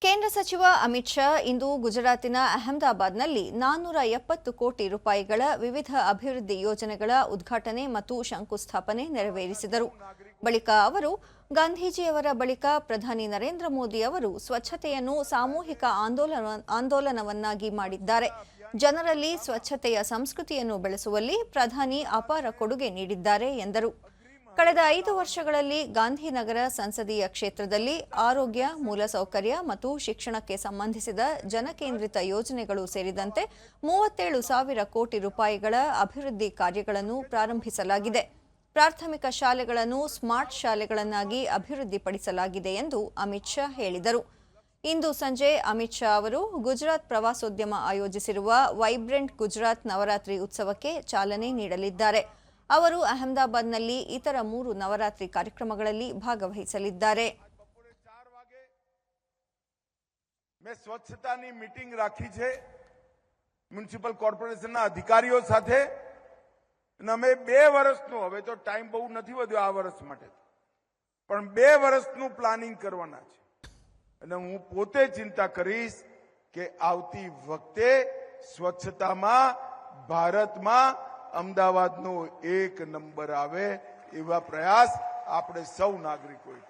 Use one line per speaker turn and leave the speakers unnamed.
ಕೇಂದ್ರ ಸಚಿವ ಅಮಿತ್ ಶಾ ಇಂದು ಗುಜರಾತಿನ ಅಹಮದಾಬಾದ್ನಲ್ಲಿ 470 ಕೋಟಿ ರೂಪಾಯಿಗಳ ವಿವಿಧ ಅಭಿವೃದ್ಧಿ ಯೋಜನೆಗಳ ಉದ್ಘಾಟನೆ ಮತ್ತು ಶಂಕುಸ್ಥಾಪನೆ ನೆರವೇರಿಸಿದರು. ಬಳಿಕ ಅವರು ಗಾಂಧೀಜಿಯವರ ಬಳಿಕ ಪ್ರಧಾನಿ ನರೇಂದ್ರ ಮೋದಿ ಅವರು ಸ್ವಚ್ಛತೆಯನ್ನು ಸಾಮೂಹಿಕ ಆಂದೋಲನವನ್ನಾಗಿ ಮಾಡಿದ್ದಾರೆ. ಜನರಲ್ಲಿ ಸ್ವಚ್ಛತೆಯ ಸಂಸ್ಕೃತಿಯನ್ನು ಬೆಳೆಸುವಲ್ಲಿ ಪ್ರಧಾನಿ ಅಪಾರ ಕೊಡುಗೆ ನೀಡಿದ್ದಾರೆ ಎಂದರು. ಕಳೆದ 5 ವರ್ಷಗಳಲ್ಲಿ ಗಾಂಧಿನಗರ ಸಂಸದೀಯ ಕ್ಷೇತ್ರದಲ್ಲಿ ಆರೋಗ್ಯ, ಮೂಲಸೌಕರ್ಯ ಮತ್ತು ಶಿಕ್ಷಣಕ್ಕೆ ಸಂಬಂಧಿಸಿದ ಜನಕೇಂದ್ರಿತ ಯೋಜನೆಗಳು ಸೇರಿದಂತೆ 37,000 ಕೋಟಿ ರೂಪಾಯಿಗಳ ಅಭಿವೃದ್ಧಿ ಕಾರ್ಯಗಳನ್ನು ಪ್ರಾರಂಭಿಸಲಾಗಿದೆ. ಪ್ರಾಥಮಿಕ ಶಾಲೆಗಳನ್ನು ಸ್ಮಾರ್ಟ್ ಶಾಲೆಗಳನ್ನಾಗಿ ಅಭಿವೃದ್ಧಿಪಡಿಸಲಾಗಿದೆ ಎಂದು ಅಮಿತ್ ಶಾ ಹೇಳಿದರು. ಇಂದು ಸಂಜೆ ಅಮಿತ್ ಶಾ ಅವರು ಗುಜರಾತ್ ಪ್ರವಾಸೋದ್ಯಮ ಆಯೋಜಿಸಿರುವ ವೈಬ್ರೆಂಟ್ ಗುಜರಾತ್ ನವರಾತ್ರಿ ಉತ್ಸವಕ್ಕೆ ಚಾಲನೆ ನೀಡಲಿದ್ದಾರೆ. ಅವರು ಅಹಮದಾಬಾದ್ನಲ್ಲಿ ಇತರ 3 ನವರಾತ್ರಿ ಕಾರ್ಯಕ್ರಮಗಳಲ್ಲಿ ಭಾಗವಹಿಸಲಿದ್ದಾರೆ.
મેં સ્વચ્છતાની મીટિંગ રાખી છે મ્યુનિસિપલ કોર્પોરેશનના અધિકારીઓ સાથે અને અમે 2 વર્ષનું, હવે તો ટાઈમ બહુ નથી વધ્યો આ વર્ષ માટે, પણ 2 વર્ષનું પ્લાનિંગ કરવાના છે અને હું પોતે ચિંતા કરીશ કે આવતી વખતે સ્વચ્છતામાં ભારતમાં અમદાવાદનો 1 નંબર આવે એવા પ્રયાસ આપણે સૌ નાગરિકોએ